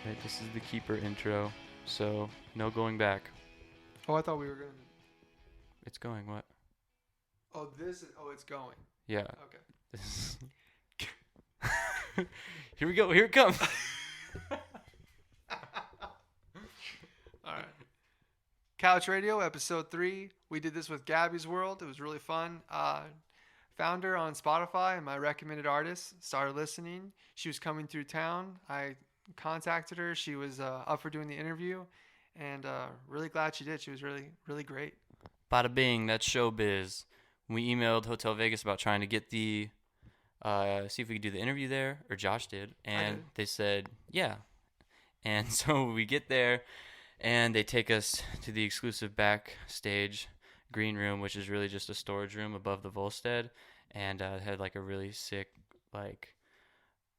Right, this is the keeper intro, so no going back. Oh, I thought we were going to. It's going what? Oh, this is. Oh, it's going. Yeah. Okay. This Here we go. Here it comes. All right. Couch Radio, episode 3. We did this with Gabby's World. It was really fun. Found her on Spotify and my recommended artist. Started listening. She was coming through town. I contacted her. She was up for doing the interview, and really glad she did. She was really, really great. Bada bing, that's showbiz. We emailed Hotel Vegas about trying to get the, see if we could do the interview there, or Josh did, and they said, yeah. And so we get there, and they take us to the exclusive backstage green room, which is really just a storage room above the Volstead, and it had like a really sick, like,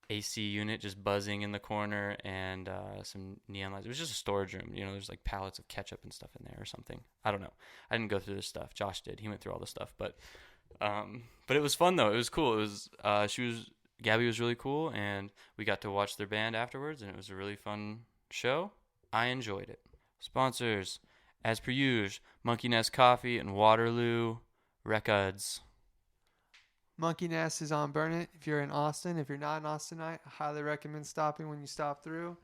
AC unit just buzzing in the corner, and some neon lights. It was just a storage room. You know, there's like pallets of ketchup and stuff in there or something. I don't know. I didn't go through this stuff. Josh did. He went through all the stuff. But it was fun though. It was cool. It was Gabby was really cool, and we got to watch their band afterwards, and it was a really fun show. I enjoyed it. Sponsors, as per usual, Monkey Nest Coffee and Waterloo Records. Monkey Nest is on Burnett. If you're in Austin, if you're not in Austin, I highly recommend stopping when you stop through.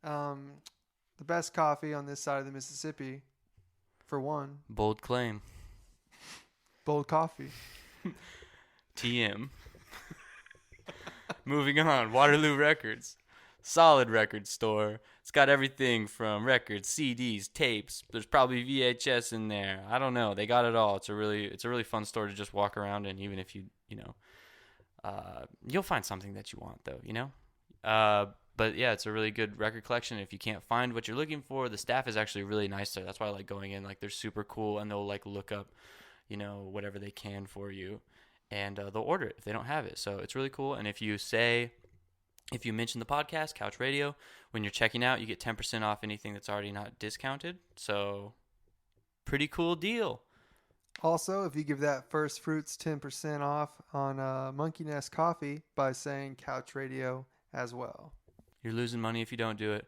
The best coffee on this side of the Mississippi, for one. Bold claim. Bold coffee. TM. Moving on, Waterloo Records. Solid record store. It's got everything from records, CDs, tapes. There's probably VHS in there. I don't know. They got it all. It's a really fun store to just walk around in, even if you'll find something that you want though, But yeah, it's a really good record collection. If you can't find what you're looking for, the staff is actually really nice there. That's why I like going in. Like, they're super cool, and they'll like look up, whatever they can for you, and they'll order it if they don't have it. So it's really cool. And if you mention the podcast, Couch Radio, when you're checking out, you get 10% off anything that's already not discounted. So, pretty cool deal. Also, if you give that First Fruits 10% off on Monkey Nest Coffee by saying Couch Radio as well. You're losing money if you don't do it.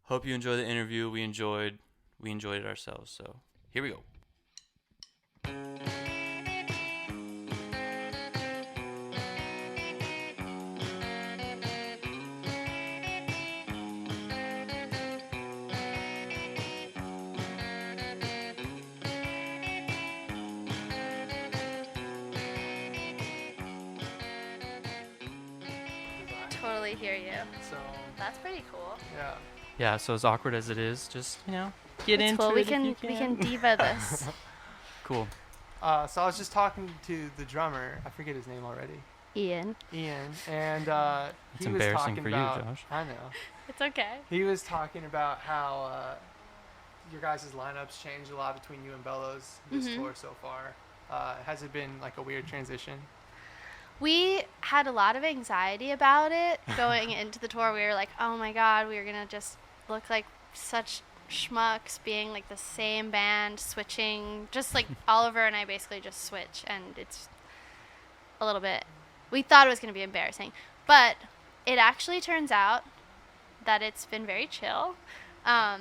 Hope you enjoy the interview. We enjoyed it ourselves. So, here we go. Totally hear you. So, That's pretty cool. yeah. Yeah, so as awkward as it is, just, get It's into cool. it We if you can diva this. Cool. So I was just talking to the drummer. I forget his name already. Ian. And It's he was embarrassing talking for you, about, Josh. I know. It's okay. He was talking about how your guys' lineups changed a lot between you and Bellows this tour so far. Has it been like a weird transition? We had a lot of anxiety about it going into the tour. We were like, oh my God, we were going to just look like such schmucks being like the same band, switching. Just like Oliver and I basically just switch, and it's a little bit, we thought it was going to be embarrassing. But it actually turns out that it's been very chill. The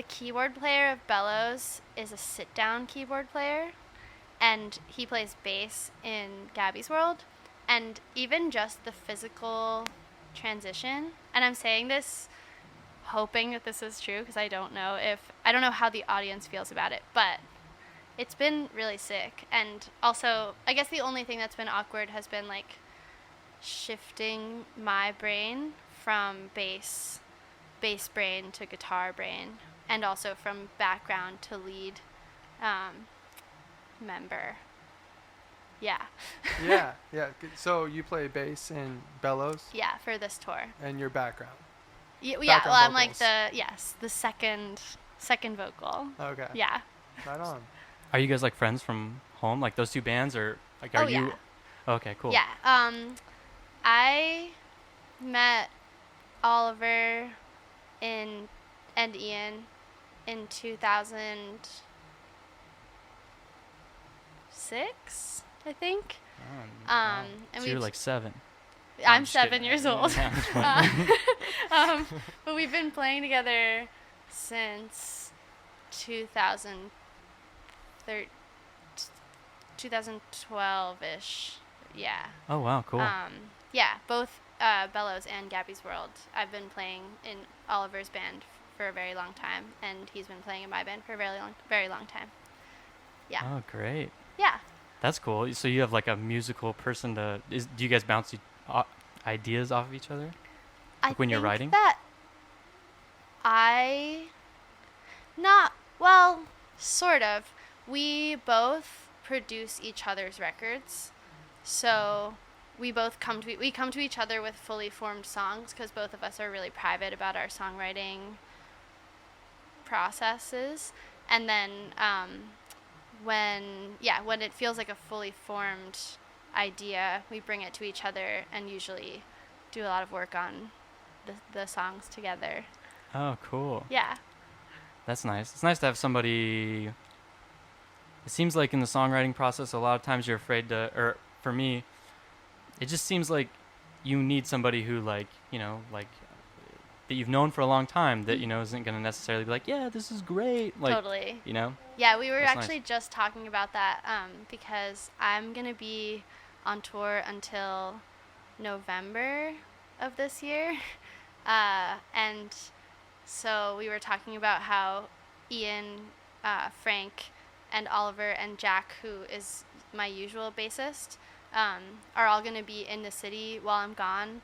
keyboard player of Bellows is a sit-down keyboard player, and he plays bass in Gabby's World. And even just the physical transition, and I'm saying this hoping that this is true because I don't know how the audience feels about it, but it's been really sick. And also, I guess the only thing that's been awkward has been like shifting my brain from bass brain to guitar brain, and also from background to lead member. Yeah. Yeah. So you play bass in Bellows? Yeah, for this tour. And your background? Yeah, well, Background I'm like vocals. the second vocal. Okay. Yeah. Right on. Are you guys like friends from home? Like those two bands, or like are you? Yeah. Okay, cool. Yeah. I met Oliver and Ian in 2006, I think. Wow. And So you're like 7. I'm just 7 kidding. years old. Yeah. But we've been playing together since 2012-ish. Yeah. Oh wow, cool. Yeah, both Bellows and Gabby's World. I've been playing in Oliver's band for a very long time, and he's been playing in my band for a very long time. Yeah. Oh, great. Yeah. That's cool. So you have like a musical person do you guys bounce ideas off of each other? I Like when you're think writing? that not well, sort of. We both produce each other's records, so we come to each other with fully formed songs because both of us are really private about our songwriting processes, and then when it feels like a fully formed idea, we bring it to each other and usually do a lot of work on the songs together. Oh, cool. Yeah. That's nice. It's nice to have somebody. It seems like in the songwriting process, a lot of times you're afraid to, or for me, it just seems like you need somebody who, like, that you've known for a long time that, isn't going to necessarily be like, yeah, this is great. Like, Totally. Yeah, we were That's actually nice. just talking about that because I'm going to be on tour until November of this year. And so we were talking about how Ian, Frank, and Oliver and Jack, who is my usual bassist, are all going to be in the city while I'm gone.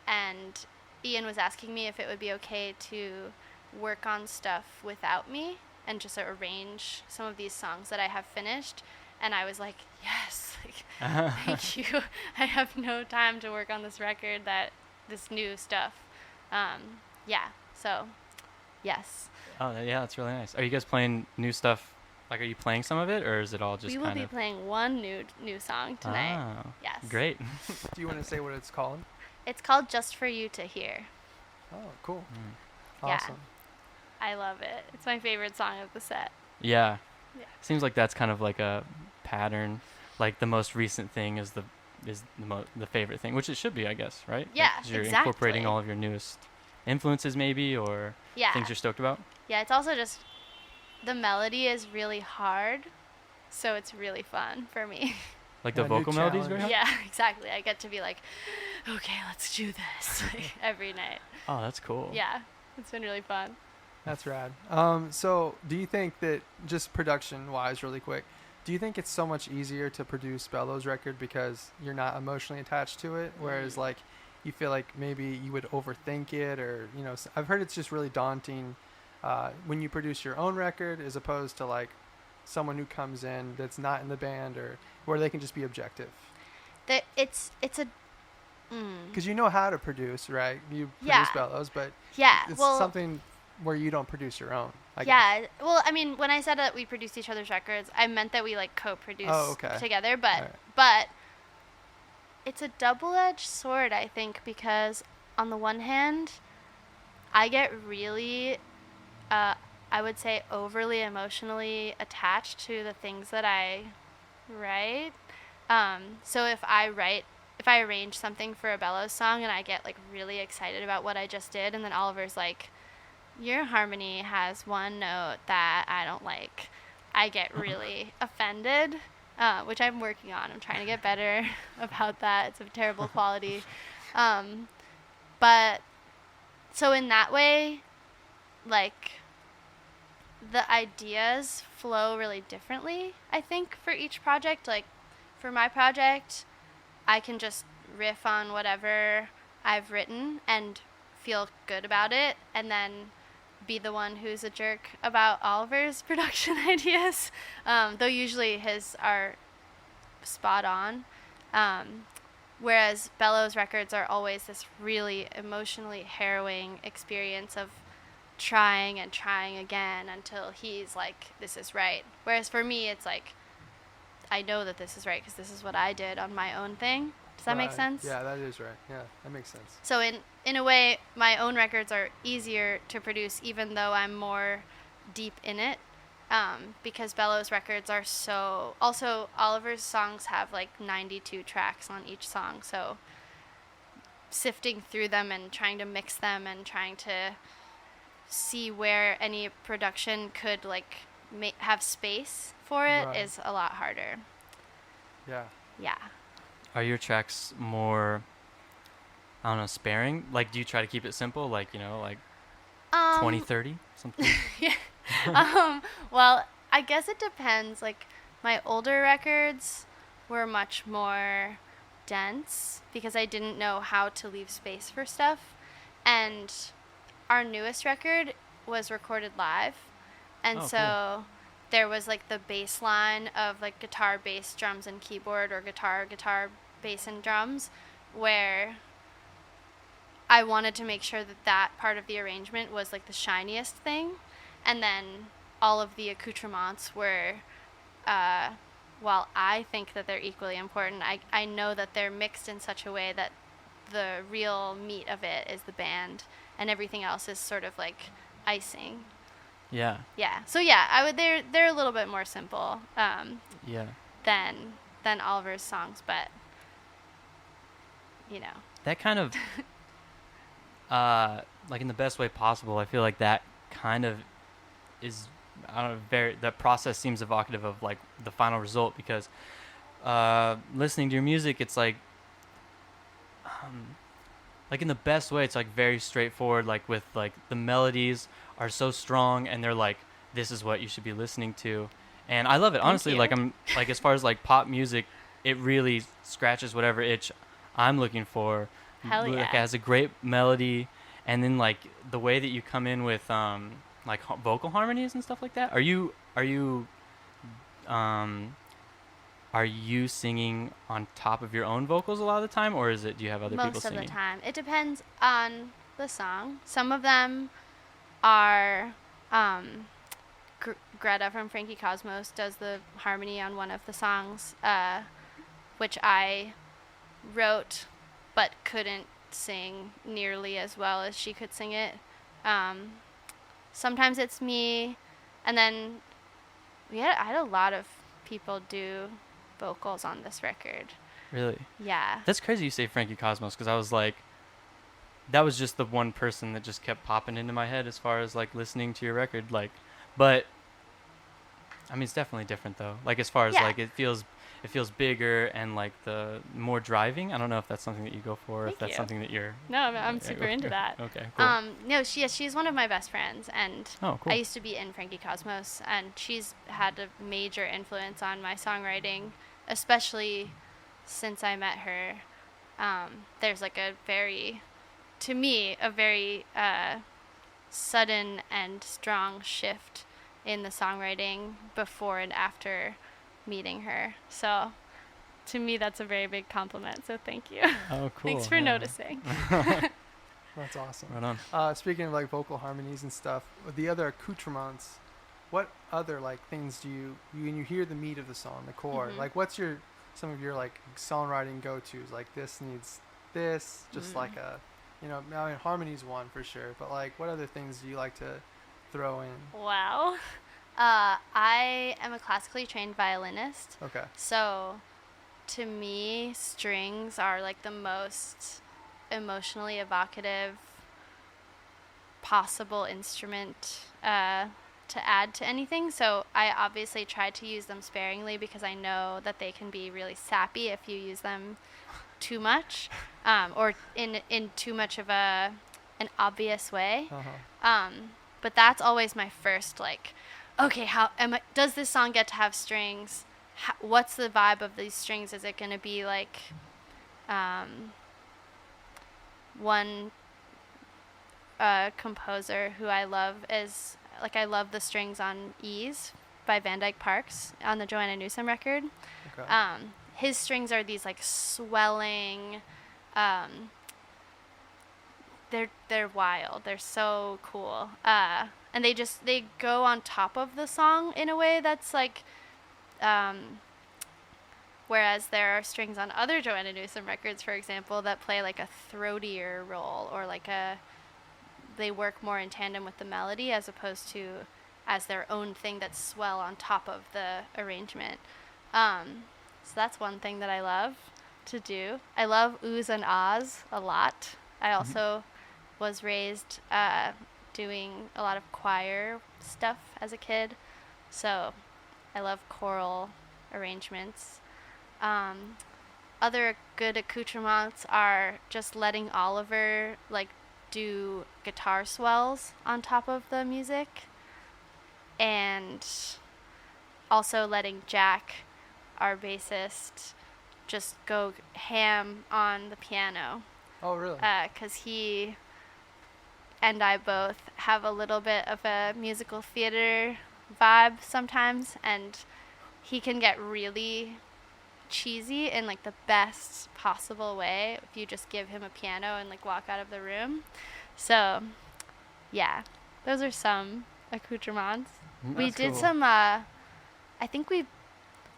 And Ian was asking me if it would be okay to work on stuff without me and just arrange some of these songs that I have finished. And I was like, yes, thank you. I have no time to work on this record, this new stuff. So, yes. Oh, yeah, that's really nice. Are you guys playing new stuff? Like, are you playing some of it, or is it all just we will be playing one new song tonight. Oh, Yes. great. Do you want to say what it's called? It's called Just For You to Hear. Oh, cool. Yeah. Awesome. I love it. It's my favorite song of the set. Yeah. Yeah. Seems like that's kind of like a pattern. Like the most recent thing is the favorite thing, which it should be, I guess, right? Yeah, Like, 'cause you're incorporating exactly. all of your newest influences, maybe, or Yeah. things you're stoked about. Yeah, it's also just the melody is really hard, so it's really fun for me. Like the Yeah, new vocal melodies, challenge. very hard? Yeah, exactly. I get to be like, okay, let's do this every night. Oh, that's cool. Yeah, it's been really fun. That's rad. So do you think that, just production-wise, really quick, do you think it's so much easier to produce Bellows' record because you're not emotionally attached to it, whereas like you feel like maybe you would overthink it, or I've heard it's just really daunting when you produce your own record as opposed to like someone who comes in that's not in the band, or where they can just be objective. It's a Because you know how to produce, right? You produce Yeah. Bellows, but yeah. it's Well, something where you don't produce your own. I guess. yeah. Well, I mean, when I said that we produced each other's records, I meant that we like co-produce okay. together. But Alright. but it's a double-edged sword, I think, because on the one hand, I get really, I would say, overly emotionally attached to the things that I write. So if I arrange something for a Bellows song and I get like really excited about what I just did, and then Oliver's like, your harmony has one note that I don't like, I get really offended, which I'm working on. I'm trying to get better about that. It's a terrible quality. But so in that way, like, the ideas flow really differently, I think, for each project. Like, for my project, I can just riff on whatever I've written and feel good about it, and then be the one who's a jerk about Oliver's production ideas, though usually his are spot on. Whereas Bellows records are always this really emotionally harrowing experience of trying and trying again until he's like, this is right. Whereas for me, it's like, I know that this is right because this is what I did on my own thing. Does that make Right. sense? Yeah, that is right. Yeah, that makes sense. So in a way, my own records are easier to produce, even though I'm more deep in it, because Bellows records are so. Also, Oliver's songs have like 92 tracks on each song, so sifting through them and trying to mix them and trying to see where any production could like have space for it Right. is a lot harder. Yeah. Yeah. Are your tracks more, I don't know, sparing? Like, do you try to keep it simple? Like, you know, like 20-30 something? Yeah. Well, I guess it depends. Like, my older records were much more dense because I didn't know how to leave space for stuff. And our newest record was recorded live. And Oh, so cool. there was like the bass line of like guitar, bass, drums, and keyboard, or guitar, bass, and drums, where I wanted to make sure that that part of the arrangement was like the shiniest thing. And then all of the accoutrements were, while I think that they're equally important, I know that they're mixed in such a way that the real meat of it is the band, and everything else is sort of like icing. Yeah. Yeah. So yeah, I would. They're a little bit more simple Yeah. than Oliver's songs, but you know. That kind of, like in the best way possible, I feel like that kind of is, I don't know, that process seems evocative of like the final result, because listening to your music, it's like in the best way, it's like very straightforward, like with like the melodies are so strong and they're like, this is what you should be listening to. And I love it. Thank Honestly, you. like I'm like, as far as like pop music, it really scratches whatever itch I'm looking for. Hell Like, yeah. it has a great melody, and then like the way that you come in with like vocal harmonies and stuff like that. Are you singing on top of your own vocals a lot of the time, or do you have other people Most of singing? the time. It depends on the song. Some of them are Greta from Frankie Cosmos does the harmony on one of the songs, which I wrote but couldn't sing nearly as well as she could sing it. Sometimes it's me, and then I had a lot of people do vocals on this record. Really? Yeah. That's crazy you say Frankie Cosmos, because I was like, that was just the one person that just kept popping into my head as far as like listening to your record. Like, but I mean, it's definitely different though. Like, as far as Yeah. like it feels bigger and like the more driving. I don't know if that's something that you go for, or if Thank that's you. something that you're. No, I'm super into that. Okay, cool. No, she's one of my best friends, and Oh, cool. I used to be in Frankie Cosmos, and she's had a major influence on my songwriting, especially since I met her. There's like a very sudden and strong shift in the songwriting before and after meeting her. So to me, that's a very big compliment. So thank you. Oh, cool. Thanks for noticing. That's awesome. Right on. Speaking of like vocal harmonies and stuff, with the other accoutrements, what other like things do you when you hear the meat of the song, the core? Mhm. Like, what's some of your like songwriting go-tos? Like, this needs this, just like a, I mean, harmony's one for sure, but like, what other things do you like to throw in? Wow. I am a classically trained violinist. Okay. So to me, strings are like the most emotionally evocative possible instrument to add to anything. So I obviously try to use them sparingly because I know that they can be really sappy if you use them too much, or in too much of an obvious way. Uh-huh. But that's always my first like, okay, does this song get to have strings? What's the vibe of these strings? Is it going to be like one composer who I love is, like, I love the strings on Ease by Van Dyke Parks on the Joanna Newsom record. Okay. His strings are these like swelling, they're wild. They're so cool. And they go on top of the song in a way that's like, whereas there are strings on other Joanna Newsom records, for example, that play like a throatier role, or like they work more in tandem with the melody as opposed to as their own thing that swell on top of the arrangement. So that's one thing that I love. to do. I love oohs and ahs a lot. I also was raised doing a lot of choir stuff as a kid, so I love choral arrangements. Other good accoutrements are just letting Oliver like do guitar swells on top of the music, and also letting Jack, our bassist, just go ham on the piano. Oh, really? Because he and I both have a little bit of a musical theater vibe sometimes, and he can get really cheesy in like the best possible way if you just give him a piano and like walk out of the room. So yeah, those are some accoutrements. We did cool. some I think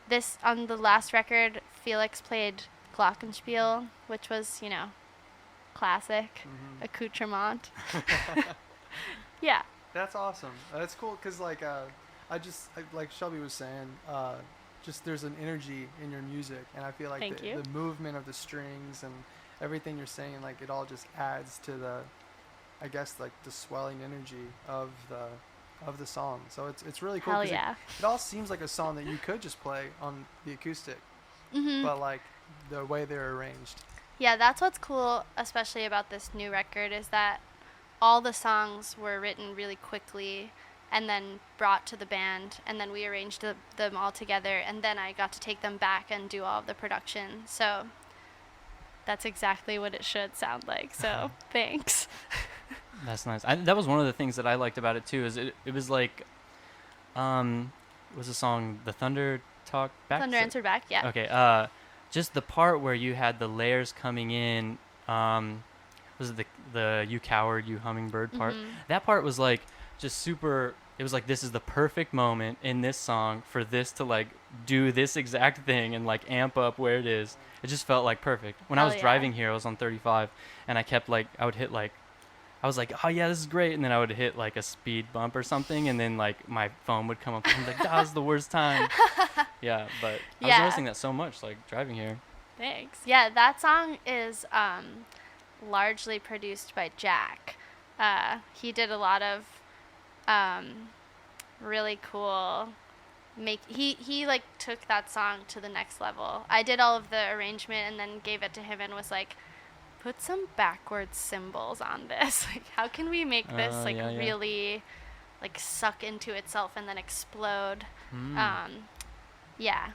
this on the last record Felix played glockenspiel, which was, you know, classic accoutrement. Yeah. That's awesome. That's cool because like like Shelby was saying, just there's an energy in your music, and I feel like the movement of the strings and everything you're saying, like it all just adds to the, I guess, like the swelling energy of the song. So it's really cool. Hell yeah. It all seems like a song that you could just play on the acoustic, but like the way they're arranged. Yeah, that's what's cool, especially about this new record, is that all the songs were written really quickly and then brought to the band, and then we arranged them all together, and then I got to take them back and do all of the production. So that's exactly what it should sound like. So thanks. That's nice. That was one of the things that I liked about it too. Is it was like, was the song "The Thunder Talk Back"? Thunder Answered Back. Yeah. Okay. Just the part where you had the layers coming in. Was it the "You Coward, You Hummingbird" part? That part was like just super. It was like, this is the perfect moment in this song for this to like do this exact thing and like amp up where it is. It just felt like perfect. When I was driving here, I was on 35, and I kept like, I would hit like, I was like, oh yeah, this is great, and then I would hit like a speed bump or something, and then like my phone would come up, and I'm like, that was the worst time. Yeah, but I was noticing that so much, like driving here. Thanks. Yeah, that song is largely produced by Jack. He did a lot of really cool he like took that song to the next level. I did all of the arrangement and then gave it to him and was like, put some backwards cymbals on this. Like, how can we make this really like suck into itself and then explode? Yeah.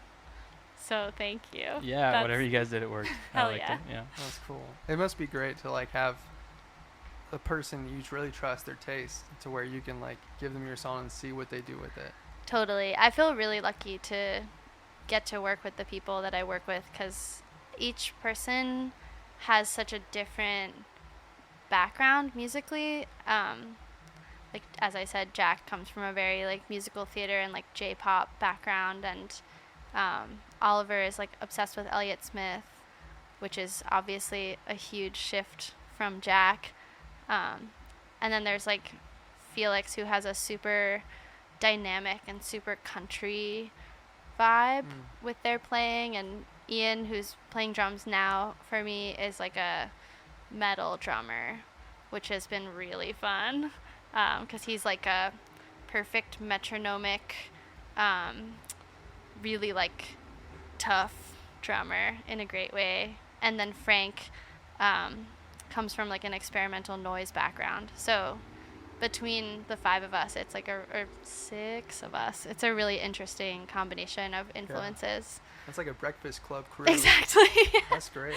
So thank you. Yeah, whatever you guys did, it worked. Hell I liked it. Yeah. That's cool. It must be great to like have a person you really trust their taste to where you can like give them your song and see what they do with it. Totally. I feel really lucky to get to work with the people that I work with, because each person has such a different background musically. Like, as I said, Jack comes from a very like musical theater and like J-pop background, and Oliver is like obsessed with Elliott Smith, which is obviously a huge shift from Jack. And then there's like Felix, who has a super dynamic and super country vibe with their playing, and Ian, who's playing drums now for me, is like a metal drummer, which has been really fun, because he's like a perfect metronomic, really like tough drummer in a great way. And then Frank comes from like an experimental noise background, so between the five of us, it's like or six of us, it's a really interesting combination of influences. That's like a Breakfast Club crew. Exactly. That's great.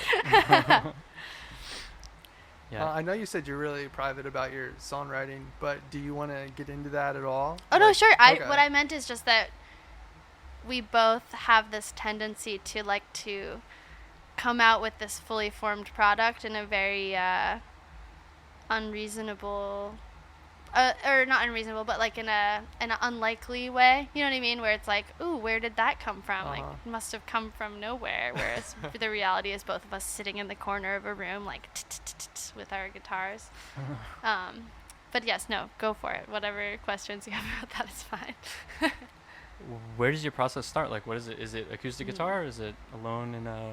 Yeah. I know you said you're really private about your songwriting, but do you want to get into that at all? Oh, no, sure. What I meant is just that we both have this tendency to like to come out with this fully formed product in a very unreasonable, or not unreasonable, but like in an unlikely way. You know what I mean? Where it's like, ooh, where did that come from? Like, it must have come from nowhere. Whereas the reality is both of us sitting in the corner of a room, like with our guitars. But yes, no, go for it. Whatever questions you have about that is fine. Where does your process start? Like, what is it? Is it acoustic guitar, or is it alone in a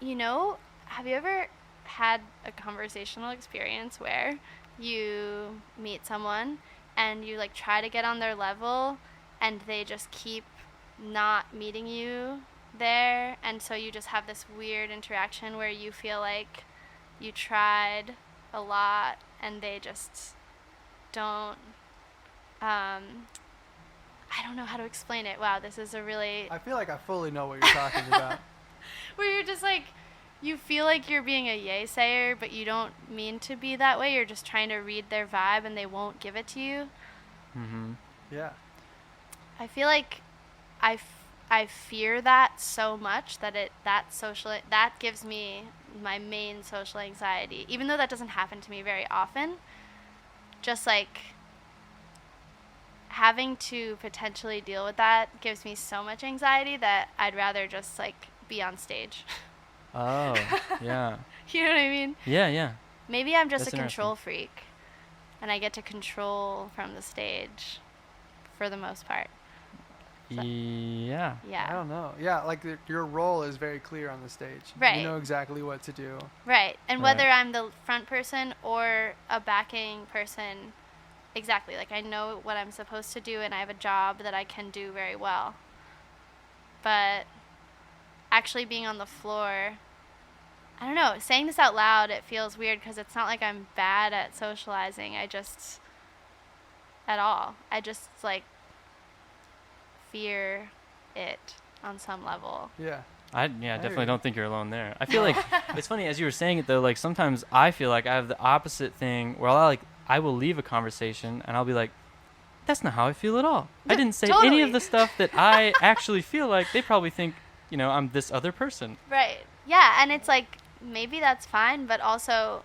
have you ever had a conversational experience where you meet someone and you like try to get on their level and they just keep not meeting you there, and so you just have this weird interaction where you feel like you tried a lot and they just don't I don't know how to explain it. Wow, this is a really I feel like I fully know what you're talking about. where you're just like, you feel like you're being a yay sayer, but you don't mean to be that way. You're just trying to read their vibe and they won't give it to you. Mm-hmm. Yeah. I feel like I fear that so much that that gives me my main social anxiety, even though that doesn't happen to me very often. Just like having to potentially deal with that gives me so much anxiety that I'd rather just like be on stage. Oh, yeah. You know what I mean? Yeah, yeah. Maybe I'm just That's a control freak and I get to control from the stage for the most part. So, yeah. yeah. I don't know. Yeah, like your role is very clear on the stage. Right. You know exactly what to do. Right. And Right. whether I'm the front person or a backing person, exactly. Like I know what I'm supposed to do and I have a job that I can do very well. But actually being on the floor, I don't know, saying this out loud, it feels weird because it's not like I'm bad at socializing. I just like fear it on some level. Yeah. I definitely don't think you're alone there. I feel like it's funny as you were saying it though. Like sometimes I feel like I have the opposite thing where I will leave a conversation and I'll be like, that's not how I feel at all. I didn't say Totally. any of the stuff that I actually feel like. They probably think, I'm this other person. Right. Yeah, and it's like maybe that's fine, but also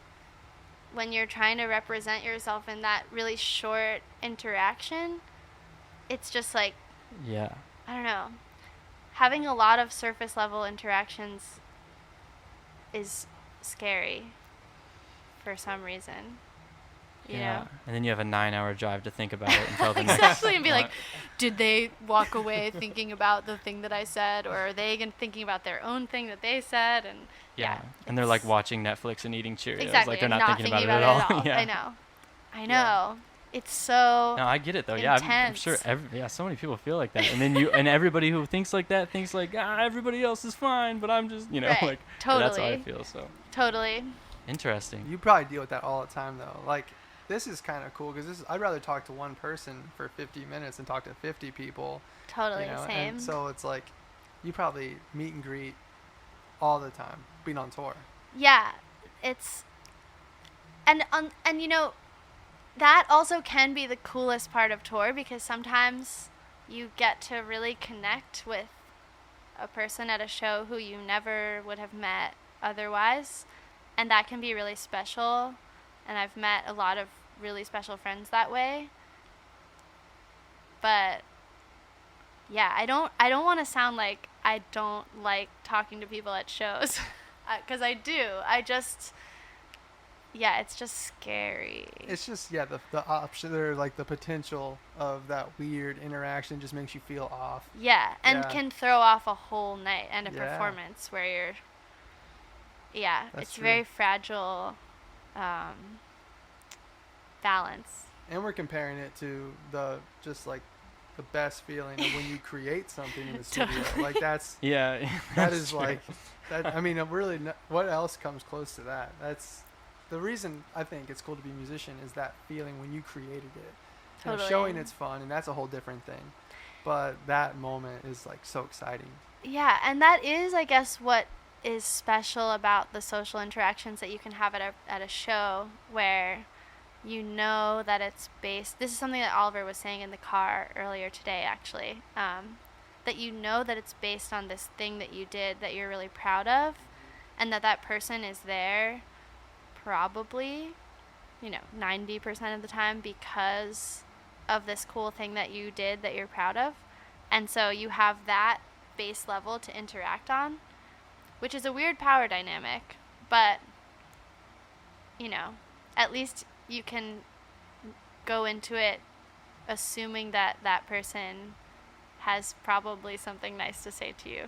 when you're trying to represent yourself in that really short interaction, it's just like, Yeah. I don't know. Having a lot of surface level interactions is scary for some reason. You know? And then you have a 9-hour drive to think about it until the Exactly, next. and be like, did they walk away thinking about the thing that I said, or are they thinking about their own thing that they said? And Yeah. And they're like watching Netflix and eating Cheerios. exactly, Like they're and not thinking about it at all. Yeah. I know. It's so No, I get it though. Yeah, I'm sure. So many people feel like that, and then and everybody who thinks like that thinks like, everybody else is fine, but I'm just, Right. like Totally. that's how I feel. So Totally. interesting. You probably deal with that all the time though. Like this is kind of cool because I'd rather talk to one person for 50 minutes than talk to 50 people. Totally same. And so it's like you probably meet and greet all the time being on tour. Yeah, it's and that also can be the coolest part of tour because sometimes you get to really connect with a person at a show who you never would have met otherwise, and that can be really special, and I've met a lot of really special friends that way. But yeah, I don't want to sound like I don't like talking to people at shows because I do. It's just scary. It's just the option or like the potential of that weird interaction just makes you feel off. Yeah, and Yeah. can throw off a whole night and a Yeah. performance where you're. That's it's true. very fragile balance. And we're comparing it to the best feeling of when you create something in the studio. Totally. Like that That is true. like that. I mean, really, what else comes close to that? That's the reason I think it's cool to be a musician is that feeling when you created it. Totally. Showing it's fun, and that's a whole different thing. But that moment is like so exciting. Yeah, and that is, I guess, what is special about the social interactions that you can have at a show where you know that it's based. This is something that Oliver was saying in the car earlier today, actually. That you know that it's based on this thing that you did that you're really proud of, and that person is there probably, 90% of the time because of this cool thing that you did that you're proud of. And so you have that base level to interact on, which is a weird power dynamic, but, at least you can go into it assuming that that person has probably something nice to say to you.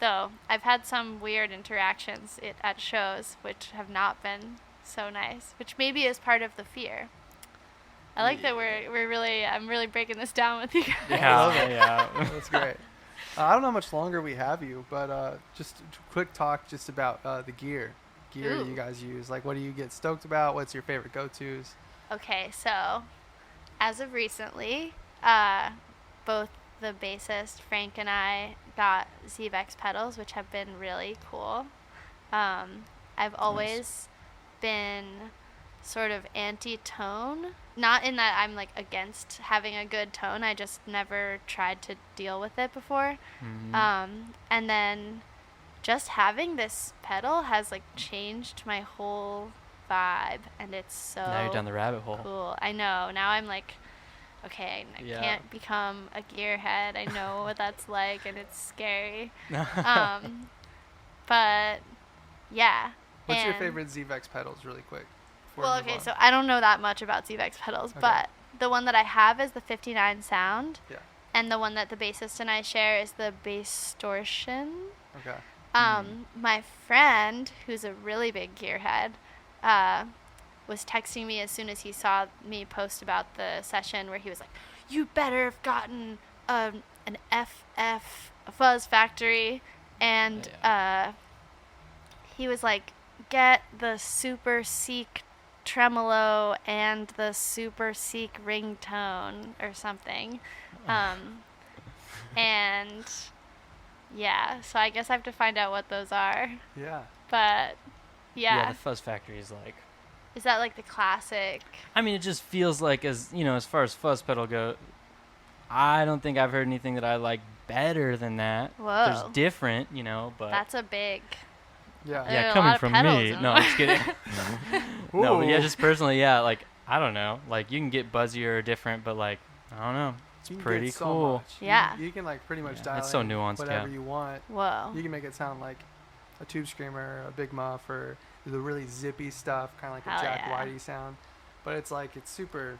Though I've had some weird interactions at shows which have not been so nice, which maybe is part of the fear. I like that I'm really breaking this down with you guys. Yeah. That's great. I don't know how much longer we have you, but just a quick talk just about the gear Ooh. you guys use. Like, what do you get stoked about? What's your favorite go-tos? Okay, so as of recently, both the bassist Frank and I got Zvex pedals, which have been really cool. I've always been sort of anti-tone, not in that I'm like against having a good tone. I just never tried to deal with it before. And then just having this pedal has like changed my whole vibe, and it's so Now you're down the rabbit hole. cool. I know. Now I'm like, okay, I can't become a gearhead. I know what that's like, and it's scary. But yeah. What's your favorite Zvex pedals, really quick? Well, okay, so I don't know that much about Zvex pedals, but the one that I have is the 59 Sound. Yeah. And the one that the bassist and I share is the Basstortion. Okay. My friend, who's a really big gearhead, was texting me as soon as he saw me post about the session, where he was like, "You better have gotten an FF Fuzz Factory," and he was like, "Get the Super Seek tremolo and the Super Seek ringtone or something," and yeah, so I guess I have to find out what those are. Yeah. But Yeah, the Fuzz Factory is like. Is that like the classic? I mean, it just feels like, as far as fuzz pedal go, I don't think I've heard anything that I like better than that. Whoa. There's different, but That's a big. Yeah. There are yeah, a coming lot of from pedals me. in No, there. I'm just kidding. No, but yeah, Ooh. just personally, yeah, like I don't know, like you can get buzzier or different, but like I don't know, it's You can pretty get so cool. much. Yeah. You can like pretty much Yeah, dial it's so in nuanced, whatever yeah. you want. Whoa. You can make it sound like a tube screamer, a big muff, or the really zippy stuff, kind of like Hell a Jack yeah. Whitey sound. But it's like it's super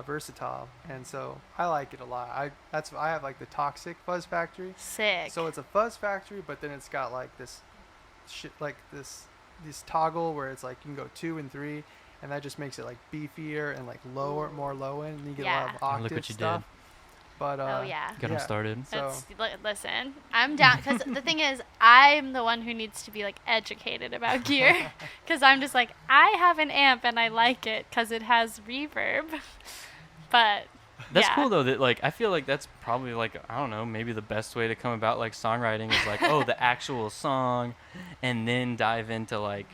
versatile, and so I like it a lot. I have like the Toxic Fuzz Factory. Sick. So it's a fuzz factory, but then it's got like this shit, like this toggle where it's like you can go 2 and 3, and that just makes it like beefier and like lower, more low end, and you get a lot of Oh, octave look what you stuff. did. But oh yeah. Get them yeah. started. So Listen, I'm down, because the thing is, I'm the one who needs to be like educated about gear, because I'm just like, I have an amp and I like it because it has reverb, but That's yeah. cool though. That like I feel like that's probably like I don't know, maybe the best way to come about like songwriting is like the actual song, and then dive into like,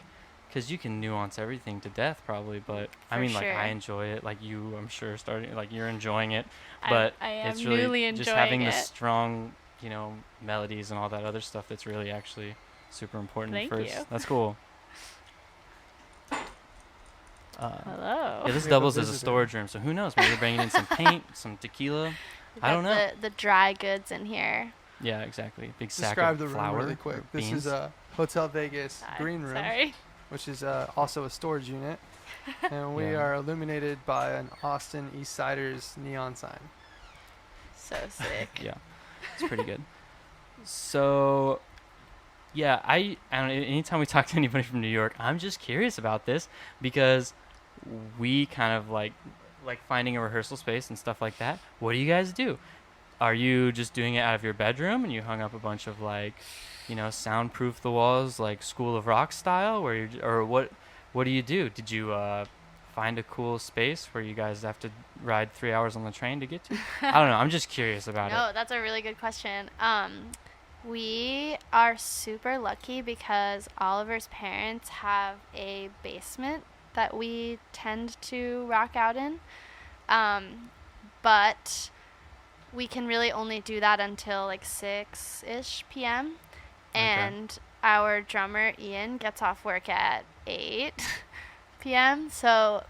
because you can nuance everything to death probably. But I For mean like sure. I enjoy it. Like you, I'm sure starting like you're enjoying it, I but am it's really newly just enjoying having it. the strong melodies and all that other stuff that's really actually super important Thank first. you. That's cool. Hello. Yeah, this We have a doubles as a visitor. storage room, so who knows? Maybe we're bringing in some paint, some tequila. We've I don't got know. the dry goods in here. Yeah, exactly. Big sack describe of the room flour really or quick. This beans. is a Hotel Vegas green room, Sorry. which is also a storage unit, and we Yeah. are illuminated by an Austin East Siders neon sign. So sick. Yeah, it's pretty good. So, yeah, I don't know. Anytime we talk to anybody from New York, I'm just curious about this because we kind of like finding a rehearsal space and stuff like that. What do you guys do? Are you just doing it out of your bedroom and you hung up a bunch of like, soundproof the walls like School of Rock style, where or what do you do? Did you find a cool space where you guys have to ride 3 hours on the train to get to? I don't know. I'm just curious about it. No, that's a really good question. We are super lucky because Oliver's parents have a basement that we tend to rock out in. But we can really only do that until like 6-ish p.m. And our drummer, Ian, gets off work at 8 p.m. So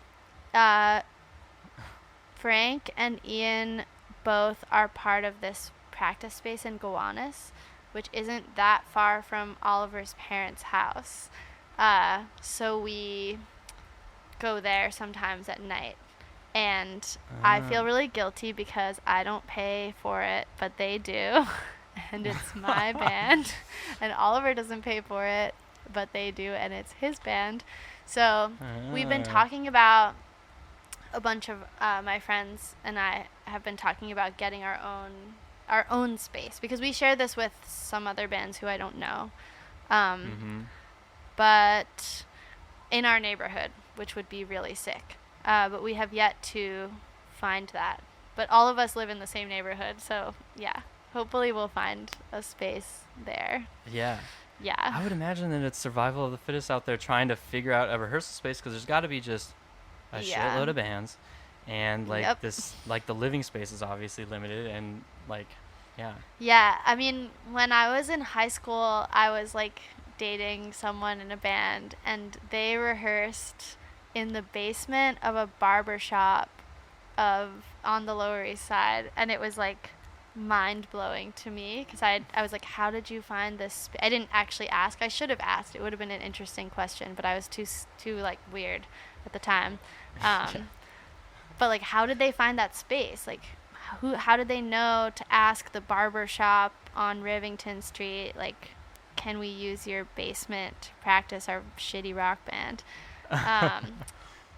Frank and Ian both are part of this practice space in Gowanus, which isn't that far from Oliver's parents' house. So we go there sometimes at night. And I feel really guilty because I don't pay for it, but they do. and it's my band, and Oliver doesn't pay for it, but they do, and it's his band. So we've been talking about, a bunch of my friends and I have been talking about getting our own space, because we share this with some other bands who I don't know, but in our neighborhood, which would be really sick. But we have yet to find that. But all of us live in the same neighborhood, so yeah, hopefully we'll find a space there. Yeah. Yeah. I would imagine that it's survival of the fittest out there trying to figure out a rehearsal space, because there's got to be just a shitload of bands, and like this, like the living space is obviously limited, and like, yeah. Yeah, I mean, when I was in high school, I was like dating someone in a band, and they rehearsed in the basement of a barber shop on the Lower East Side, and it was like mind-blowing to me, because I was like, how did you find this I didn't actually ask. I should have asked. It would have been an interesting question, but I was too like weird at the time. But like, how did they find that space? Like, how did they know to ask the barber shop on Rivington Street, like, can we use your basement to practice our shitty rock band?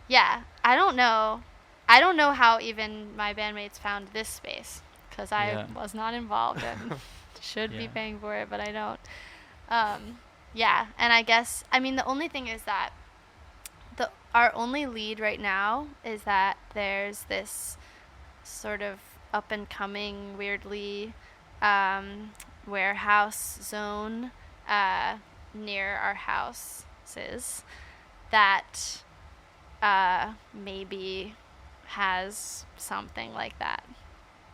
Yeah, I don't know how even my bandmates found this space, because I was not involved and should be paying for it, but I don't. Yeah, and I guess, I mean, the only thing is that our only lead right now is that there's this sort of up-and-coming, weirdly, warehouse zone near our houses that maybe has something like that.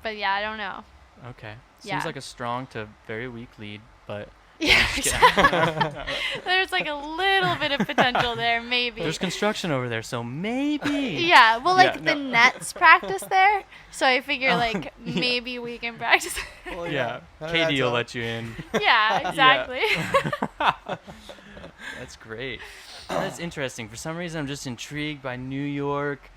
But yeah, I don't know. Okay. Seems like a strong to very weak lead, but yeah, exactly. There's like a little bit of potential there, maybe. There's construction over there, so maybe. Yeah, well, like the Nets practice there, so I figure like maybe we can practice. Well, yeah, KD will let you in. Yeah, exactly. That's great. That's interesting. For some reason, I'm just intrigued by New York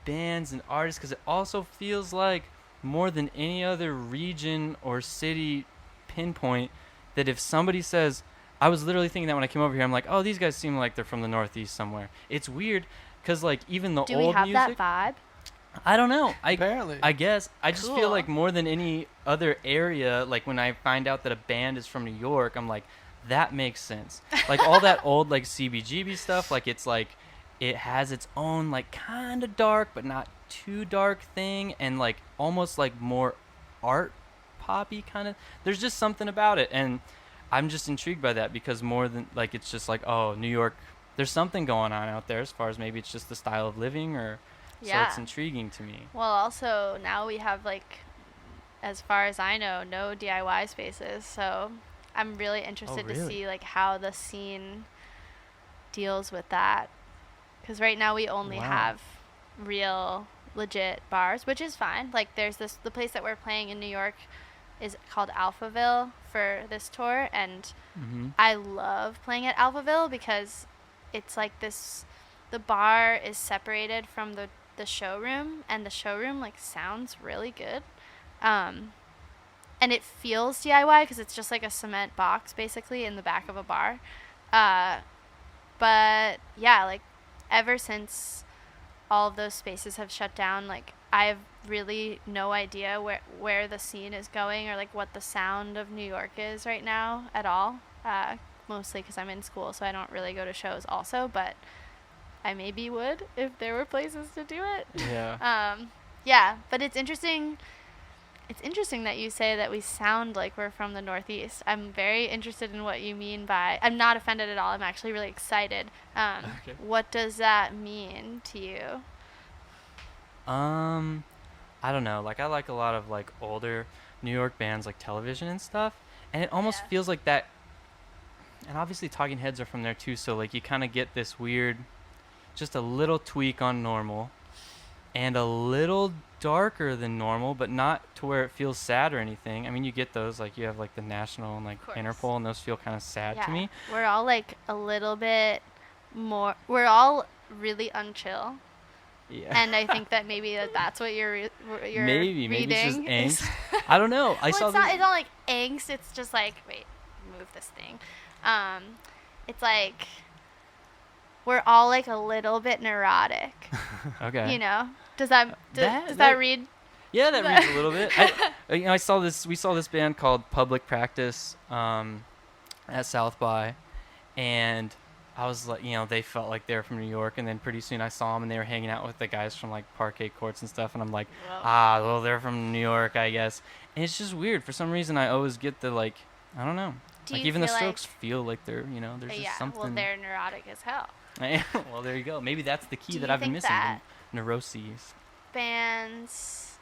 bands and artists, because it also feels like, more than any other region or city pinpoint, that if somebody says, I was literally thinking that when I came over here, I'm like, oh, these guys seem like they're from the Northeast somewhere. It's weird, because like even the old music. Do we have that vibe? I don't know. Apparently. I guess. I just feel like more than any other area, like when I find out that a band is from New York, I'm like, that makes sense. Like all that old like CBGB stuff, like it's like, it has its own like kind of dark but not too dark thing, and like almost like more art poppy kind of. There's just something about it, and I'm just intrigued by that, because more than like, it's just like, oh, New York, there's something going on out there, as far as maybe it's just the style of living, or so it's intriguing to me. Well, also now we have like, as far as I know, no DIY spaces, so I'm really interested to see like how the scene deals with that, because right now we only have real legit bars, which is fine. Like there's the place that we're playing in New York is called Alphaville for this tour, and I love playing at Alphaville because it's like this, the bar is separated from the showroom, and the showroom like sounds really good, and it feels DIY because it's just like a cement box basically in the back of a bar, but yeah, like ever since all of those spaces have shut down, like I have really no idea where the scene is going, or like what the sound of New York is right now at all, mostly because I'm in school, so I don't really go to shows also, but I maybe would if there were places to do it. Yeah. But it's interesting that you say that we sound like we're from the Northeast. I'm very interested in what you mean by, I'm not offended at all, I'm actually really excited. What does that mean to you? I don't know. Like I like a lot of like older New York bands, like Television and stuff, and it almost feels like that. And obviously Talking Heads are from there too, so like you kind of get this weird, just a little tweak on normal, and a little darker than normal, but not to where it feels sad or anything. I mean, you get those, like you have like the National and like Interpol, and those feel kind of sad to me. We're all like a little bit more, we're all really unchill, Yeah. And I think that maybe that's what you're maybe reading. Maybe it's just angst. I don't know. Well, it's not like angst. It's just like, wait, move this thing. It's like we're all like a little bit neurotic. Okay. You know? Does that read? Yeah, that reads a little bit. We saw this band called Public Practice at South by, and I was like, they felt like they were from New York, and then pretty soon I saw them, and they were hanging out with the guys from like parquet courts and stuff, and I'm like, well, they're from New York, I guess. And it's just weird. For some reason, I always get the like, I don't know. Like even the Strokes feel like they're, there's just something. Well, they're neurotic as hell. Well, there you go. Maybe that's the key that I've been missing. Neuroses. Bands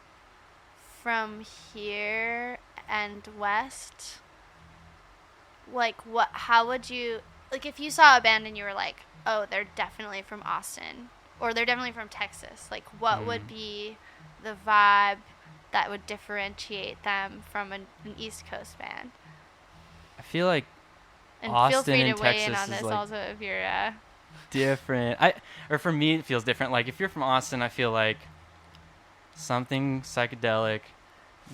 from here and west, like how would you, like if you saw a band and you were like, oh, they're definitely from Austin or they're definitely from Texas, like what would be the vibe that would differentiate them from an East Coast band? I feel like and Austin feel free to and weigh Texas in on this is like also if you're different. Or for me it feels different. Like if you're from Austin, I feel like something psychedelic,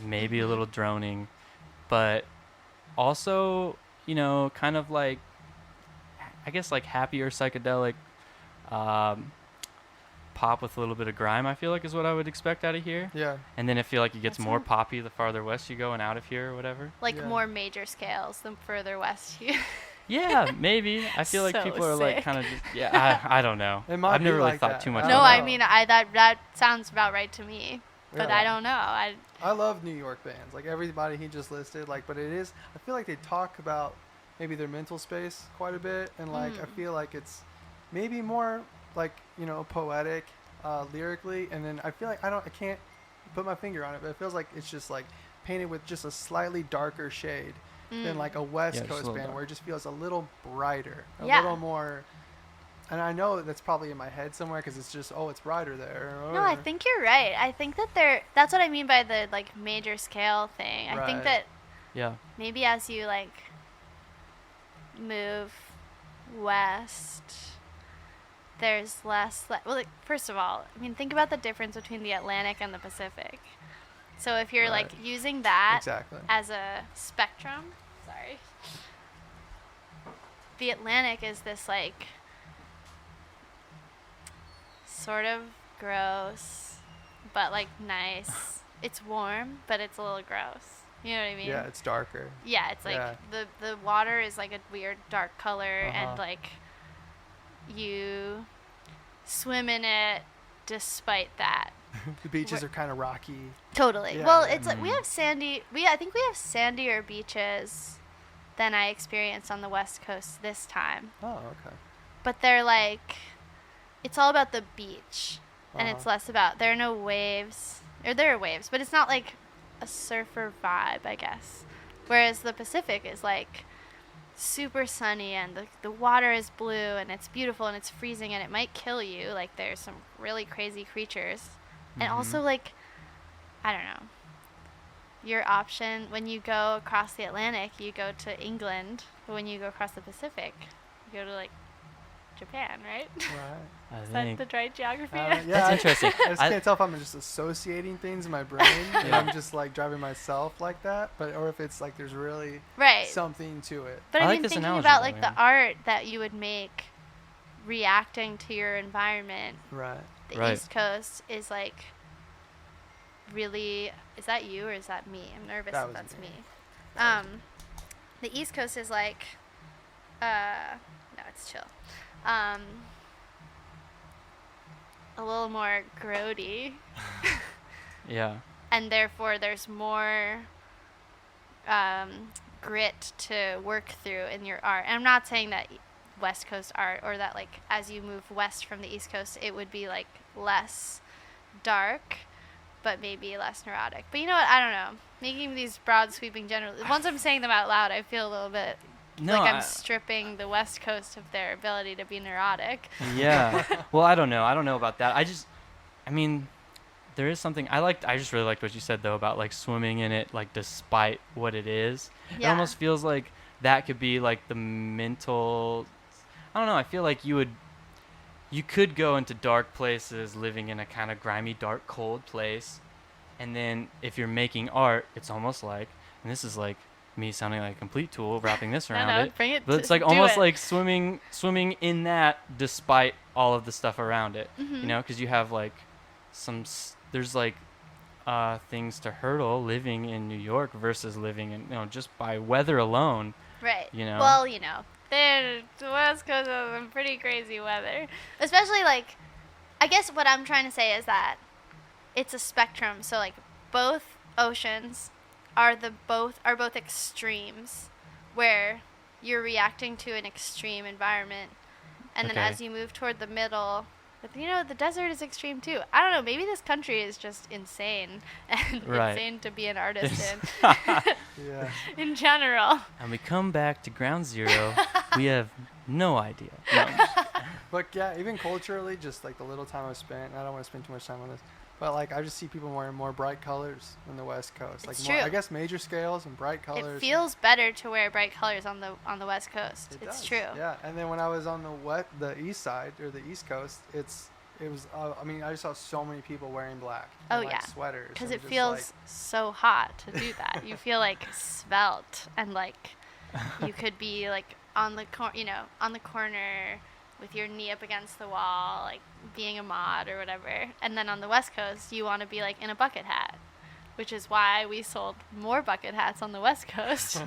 maybe a little droning, but also, kind of like, I guess like happier psychedelic pop with a little bit of grime, I feel like is what I would expect out of here. Yeah. And then I feel like it gets more poppy the farther west you go and out of here or whatever. Like more major scales the further west you Yeah, maybe. I feel like people are like kind of just, I don't know. I've never really thought too much No, about I mean, that sounds about right to me. But I don't know. I love New York bands. Like everybody he just listed, like, but I feel like they talk about maybe their mental space quite a bit, and like I feel like it's maybe more like, poetic lyrically, and then I feel like I can't put my finger on it, but it feels like it's just like painted with just a slightly darker shade than like a West Coast band where it just feels a little brighter, a little more. And I know that's probably in my head somewhere because it's just, it's brighter there. No, I think you're right. I think that that's what I mean by the like major scale thing. I think that maybe as you like move west, there's less, well, like, first of all, I mean, think about the difference between the Atlantic and the Pacific. So if you're like using that as a spectrum, the Atlantic is this like sort of gross, but like nice. It's warm, but it's a little gross. You know what I mean? Yeah, it's darker. Yeah, it's like the water is like a weird dark color, and like you swim in it despite that. The beaches are kind of rocky. Totally. Yeah, well, it's like we have sandy. I think we have sandier beaches than I experienced on the West Coast this time. Oh, okay. But they're like, it's all about the beach, and it's less about, there are no waves, or there are waves, but it's not like a surfer vibe, I guess. Whereas the Pacific is like super sunny, and the water is blue, and it's beautiful, and it's freezing, and it might kill you. Like there's some really crazy creatures. And also like, I don't know, your option when you go across the Atlantic, you go to England, but when you go across the Pacific, you go to like Japan, right? Right. Is that the right geography? That's interesting. I just can't tell if I'm just associating things in my brain and I'm just like driving myself like that, or if it's like there's really something to it. But I mean, thinking about like the art that you would make reacting to your environment. Right. The East Coast is like really, is that you or is that me? I'm nervous if that's me. The East Coast is like, no, it's chill. A little more grody. Yeah. And therefore there's more grit to work through in your art. And I'm not saying that West Coast art, or that like as you move west from the East Coast it would be like less dark, but maybe less neurotic. But you know what, I don't know, making these broad sweeping general, once I'm saying them out loud I feel a little bit I'm stripping the West Coast of their ability to be neurotic. Yeah. Well, I don't know about that. I mean, there is something I just really liked what you said though about like swimming in it, like despite what it is. It almost feels like that could be like the mental, I don't know, I feel like you you could go into dark places, living in a kind of grimy, dark, cold place, and then if you're making art, it's almost like, and this is like me sounding like a complete tool, wrapping this around it, bring it. but it's like almost like swimming in that, despite all of the stuff around it. Mm-hmm. You know, because you have like there's like things to hurdle living in New York versus living in, just by weather alone. Right. You know. Well, the West Coast has some pretty crazy weather, especially like, I guess what I'm trying to say is that it's a spectrum. So like both oceans are both extremes, where you're reacting to an extreme environment, and then as you move toward the middle, but the desert is extreme too. I don't know, maybe this country is just insane and insane to be an artist in. Yeah. In general. And we come back to ground zero. We have no idea. No. But yeah, even culturally, just like the little time I've spent, and I don't want to spend too much time on this, but like I just see people wearing more bright colors on the West Coast. It's like true. I guess major scales and bright colors. It feels better to wear bright colors on the West Coast. It It's does. true. Yeah, and then when I was on the east side or the East Coast, it was. I mean, I just saw so many people wearing black. And, like, sweaters. Because and it just, feels like, so hot to do that. You feel like svelte, and like you could be like on the corner with your knee up against the wall, like being a mod or whatever. And then on the West Coast, you want to be like in a bucket hat, which is why we sold more bucket hats on the West Coast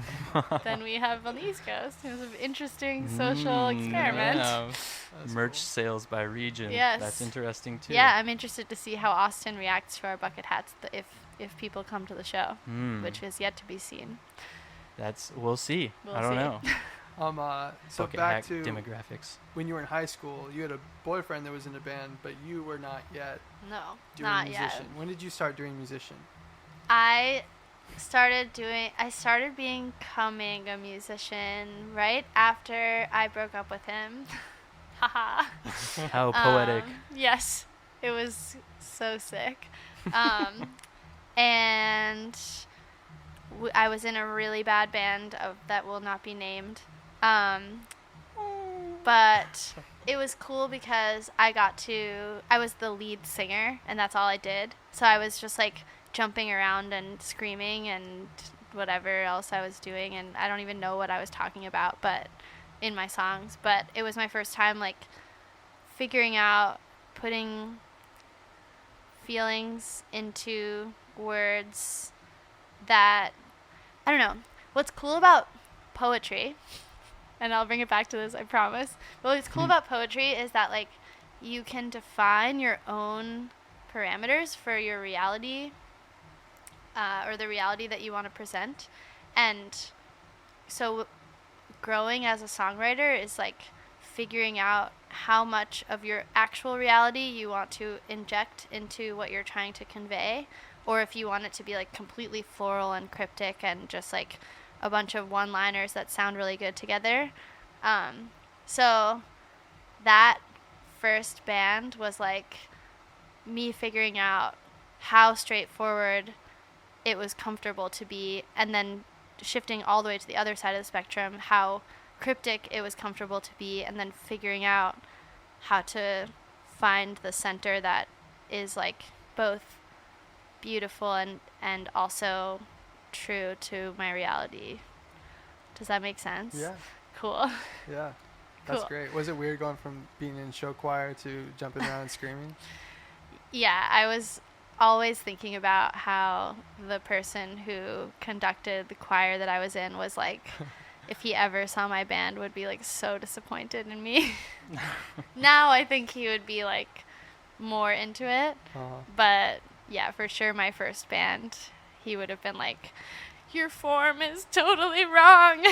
than we have on the East Coast. It was an interesting social experiment. Yeah. That's Merch cool. sales by region. Yes. That's interesting too. Yeah, I'm interested to see how Austin reacts to our bucket hats if people come to the show, which is yet to be seen. We'll see. We'll I don't see. know. So Bucket back hat to demographics. when you were in high school, you had a boyfriend that was in a band, but you were not yet No, doing not musician. yet. When did you start doing musician? I started becoming a musician right after I broke up with him. Haha. How poetic. Yes, it was so sick. And I was in a really bad band that will not be named. But it was cool because I was the lead singer, and that's all I did. So I was just like jumping around and screaming and whatever else I was doing, and I don't even know what I was talking about, but in my songs. But it was my first time like figuring out putting feelings into words that, I don't know. What's cool about poetry, and I'll bring it back to this, I promise. But what's cool about poetry is that like you can define your own parameters for your reality, or the reality that you want to present. And so growing as a songwriter is like figuring out how much of your actual reality you want to inject into what you're trying to convey, or if you want it to be like completely floral and cryptic and just like a bunch of one-liners that sound really good together. So that first band was like me figuring out how straightforward it was comfortable to be, and then shifting all the way to the other side of the spectrum, how cryptic it was comfortable to be, and then figuring out how to find the center that is like both beautiful and also true to my reality. Does that make sense? Yeah. Cool. Yeah. That's Cool. great. Was it weird going from being in show choir to jumping around and screaming? Yeah, I was always thinking about how the person who conducted the choir that I was in was like, if he ever saw my band, would be like so disappointed in me. Now I think he would be like more into it. But yeah, for sure my first band, he would have been like, your form is totally wrong.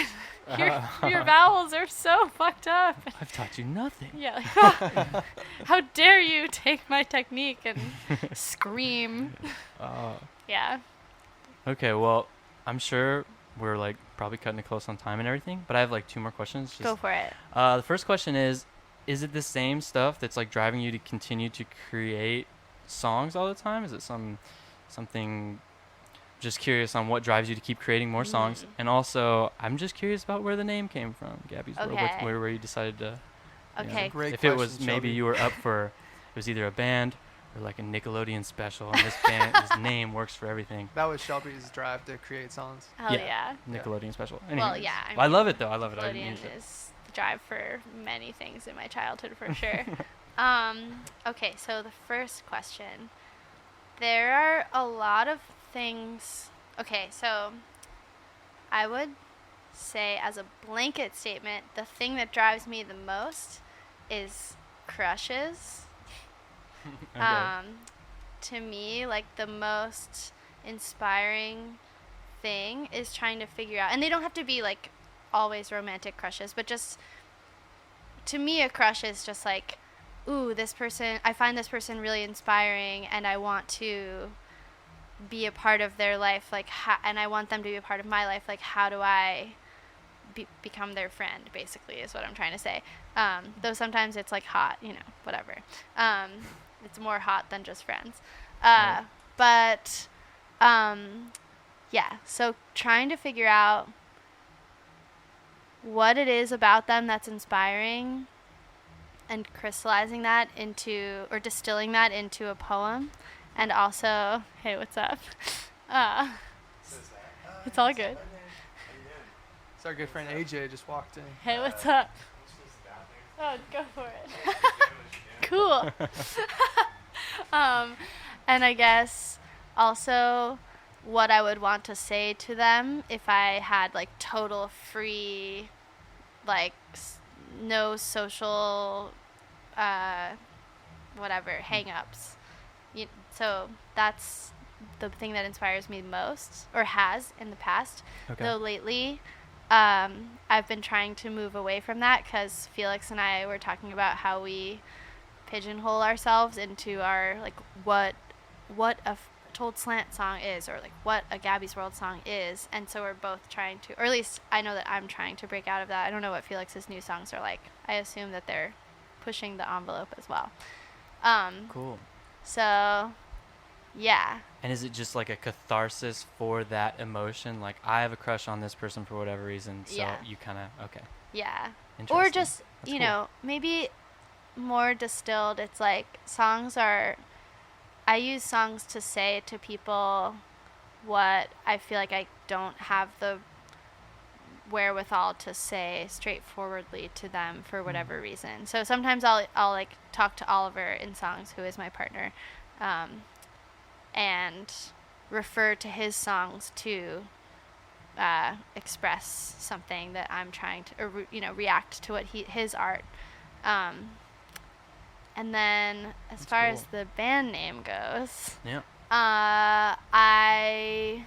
your vowels are so fucked up. I've taught you nothing. Yeah, like, oh, how dare you take my technique and scream. Yeah. Okay, well, I'm sure we're like probably cutting it close on time and everything, but I have like 2 more questions. Go for it. The first question is it the same stuff that's like driving you to continue to create songs all the time? Is it something? Just curious on what drives you to keep creating more songs, and also I'm just curious about where the name came from, Gabby's World. Okay. Where you decided to Okay. Great If it question, was maybe Shelby. you were up for, it was either a band or like a Nickelodeon special, and this band, this name works for everything. That was Shelby's drive to create songs. Hell yeah. Nickelodeon special. Well, Anyways. yeah. I love it though. I love it. I Nickelodeon use it. is the drive for many things in my childhood for sure. Okay, so the first question. There are a lot of things. Okay, so I would say as a blanket statement, the thing that drives me the most is crushes. Okay. To me, like the most inspiring thing is trying to figure out, and they don't have to be like always romantic crushes, but just to me, a crush is just like, ooh, this person, I find this person really inspiring, and I want to be a part of their life, like, and I want them to be a part of my life. Like, how do I become their friend? Basically, is what I'm trying to say. Though sometimes it's like hot, whatever. It's more hot than just friends. Right. But yeah. So trying to figure out what it is about them that's inspiring, and crystallizing that into, or distilling that into a poem. And also, hey, what's up? It's all good. So our good friend AJ just walked in. Hey, what's up? Oh, go for it. Cool. And I guess also what I would want to say to them if I had like total free, like no social, whatever, hang-ups. So that's the thing that inspires me most, or has in the past. Okay. Though lately, I've been trying to move away from that because Felix and I were talking about how we pigeonhole ourselves into our, like, what a Told Slant song is, or like what a Gabby's World song is. And so we're both trying to, or at least I know that I'm trying to break out of that. I don't know what Felix's new songs are like. I assume that they're pushing the envelope as well. Cool. So, yeah. And is it just like a catharsis for that emotion? Like, I have a crush on this person for whatever reason, so Yeah. you kind of, okay. Yeah. Interesting. Or just, That's cool. maybe more distilled. It's like songs are, I use songs to say to people what I feel like I don't have the wherewithal to say straightforwardly to them for whatever reason. So sometimes I'll like talk to Oliver in songs, who is my partner, and refer to his songs to express something that I'm trying to, or react to what his art. And then as That's far cool. as the band name goes, Yeah. I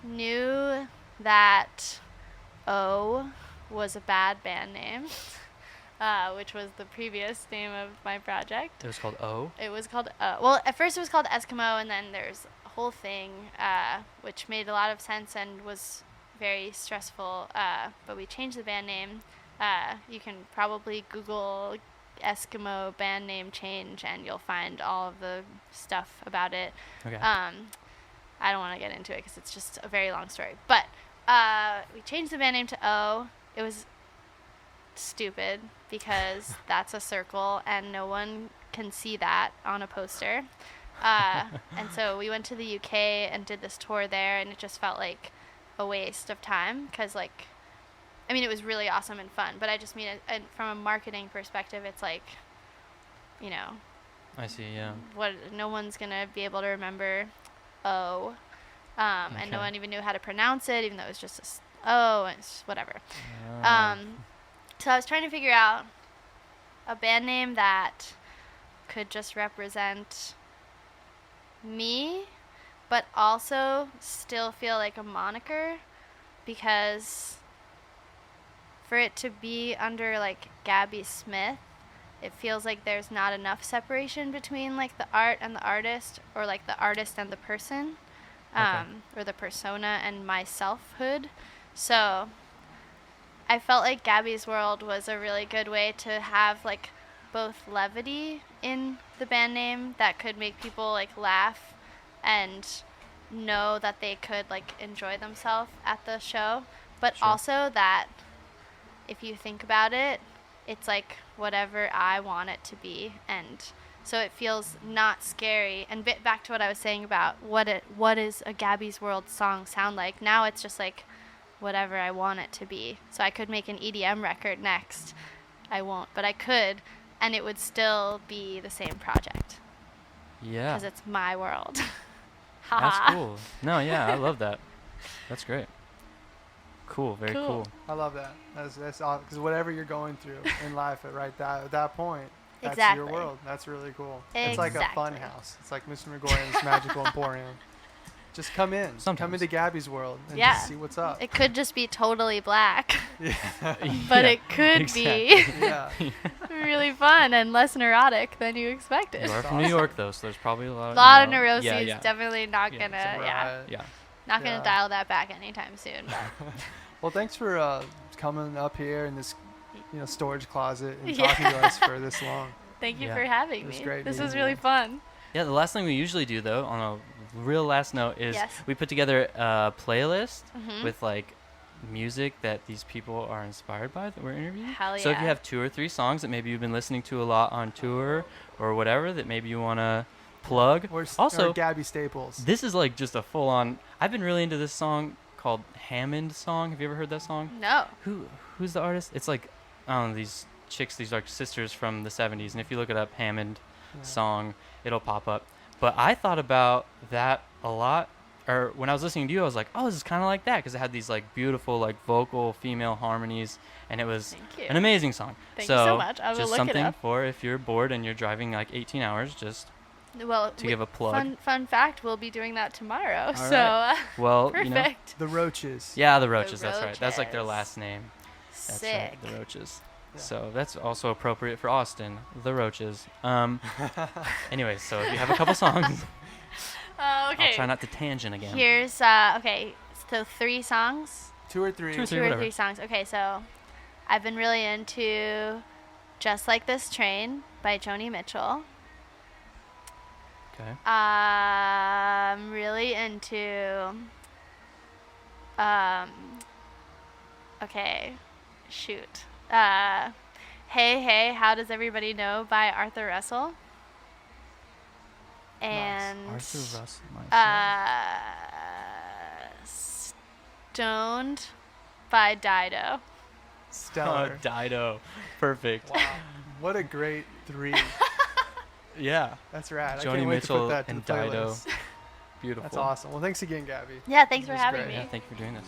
knew that O was a bad band name, which was the previous name of my project. It was called O. It was called, well, at first it was called Eskimo, and then there's a whole thing, which made a lot of sense and was very stressful, but we changed the band name. You can probably Google Eskimo band name change, and you'll find all of the stuff about it. Okay. I don't want to get into it because it's just a very long story. But we changed the band name to O. It was stupid because that's a circle and no one can see that on a poster. And so we went to the UK and did this tour there, and it just felt like a waste of time because, like, I mean, it was really awesome and fun, but I just mean it from a marketing perspective. It's like, I see, yeah. no one's gonna be able to remember O, and no Okay. one even knew how to pronounce it, even though it was just O, and it's just whatever. Ah. So I was trying to figure out a band name that could just represent me, but also still feel like a moniker, because for it to be under like Gabby Smith, it feels like there's not enough separation between like the art and the artist, or like the artist and the person, or the persona and my selfhood. So I felt like Gabby's World was a really good way to have like both levity in the band name that could make people like laugh and know that they could like enjoy themselves at the show, but Sure. also that if you think about it, it's like whatever I want it to be, and so it feels not scary. And back to what I was saying about what is a Gabby's World song sound like. Now it's just like whatever I want it to be. So I could make an EDM record next. I won't, but I could, and it would still be the same project. Yeah. Because it's my world. That's cool. No, yeah, I love that. That's great. Cool, very cool. I love that. That's awesome. Because whatever you're going through in life at that point, that's Exactly. your world. That's really cool. Exactly. It's like a fun house. It's like Mr. McGoyan's Magical Emporium. Just come in. Sometimes. Come into Gabby's world and Yeah. just see what's up. It could just be totally black, Yeah. but Yeah, it could exactly. be Yeah. really fun and less neurotic than you expected. You are from awesome. New York, though, so there's probably a lot of... A lot of you know- neuroses. Yeah, yeah. Definitely not Yeah, gonna. Some Yeah. riot. Yeah. Not gonna Yeah. dial that back anytime soon. But Well, thanks for coming up here in this, storage closet and Yeah. talking to us for this long. thank you Yeah. for having It was me. great This meeting was you. really fun. Yeah, the last thing we usually do, though, on a real last note, is Yes. we put together a playlist Mhm. with, like, music that these people are inspired by that we're interviewing. Hell So if you yeah. have 2 or 3 songs that maybe you've been listening to a lot on tour or whatever that maybe you want to plug. Or Also, Gabby Staples. this is, like, just a full-on... I've been really into this song called Hammond Song. Have you ever heard that song? No. Who's the artist? It's like, I don't know, these chicks, these like sisters from the 70s, and if you look it up, Hammond song, it'll pop up. But I thought about that a lot, or when I was listening to you, I was like, oh, this is kind of like that, because it had these like beautiful like vocal female harmonies, and it was Thank you. an amazing song. Thank you so much. I will just look it something up. for if you're bored and you're driving like 18 hours, just Well, to give a plug. Fun fact, we'll be doing that tomorrow. All So right. Well, perfect. you know, The Roaches. yeah, the Roaches, that's right. That's like their Roaches. last name. That's Sick. right, the Roaches. Yeah. So that's also appropriate for Austin, the Roaches. Anyway, so if you have a couple songs, Okay. I'll try not to tangent again. Here's okay. So 3 songs. 2 or 3. 2 or 3. Two or whatever. 3 songs. Okay, so I've been really into "Just Like This Train" by Joni Mitchell. Okay. I'm really into okay, shoot. Hey Hey, How Does Everybody Know by Arthur Russell. And Arthur Russell, my Stoned by Dido. Stellar. Dido. Perfect. Wow. What a great 3. Yeah. That's rad. I Joni can't wait to Mitchell put that to and the Dido. playlist. Beautiful. That's awesome. Well, thanks again, Gabby. Yeah, thanks for This was having great. me. Yeah, thank you for doing this.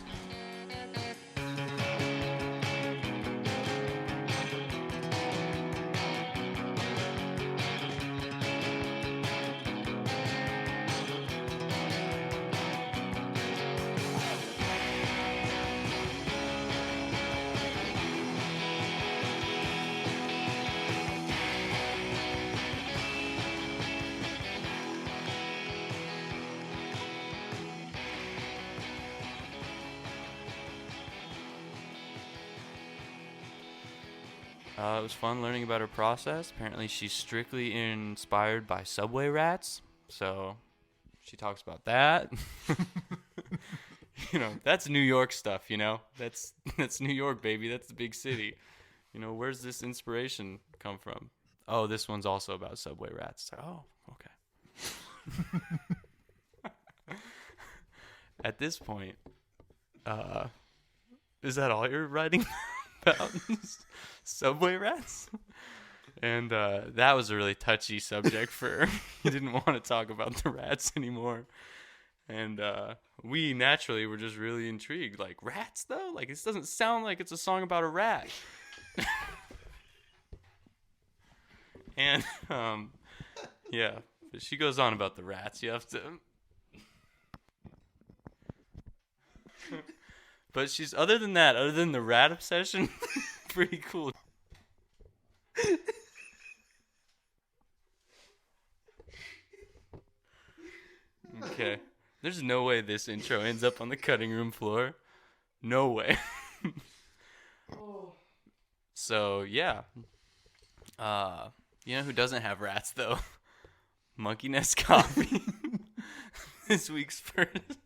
It was fun learning about her process. Apparently, she's strictly inspired by subway rats. So, she talks about that. That's New York stuff, That's New York, baby. That's the big city. Where's this inspiration come from? Oh, this one's also about subway rats. Oh, okay. At this point, is that all you're writing about? Subway rats? And that was a really touchy subject for he didn't want to talk about the rats anymore. And we naturally were just really intrigued. Like, rats, though? Like, this doesn't sound like it's a song about a rat. And, yeah. But she goes on about the rats. You have to... But she's, other than the rat obsession, pretty cool. Okay. There's no way this intro ends up on the cutting room floor. No way. So, yeah. You know who doesn't have rats, though? Monkey Nest Coffee. This week's first.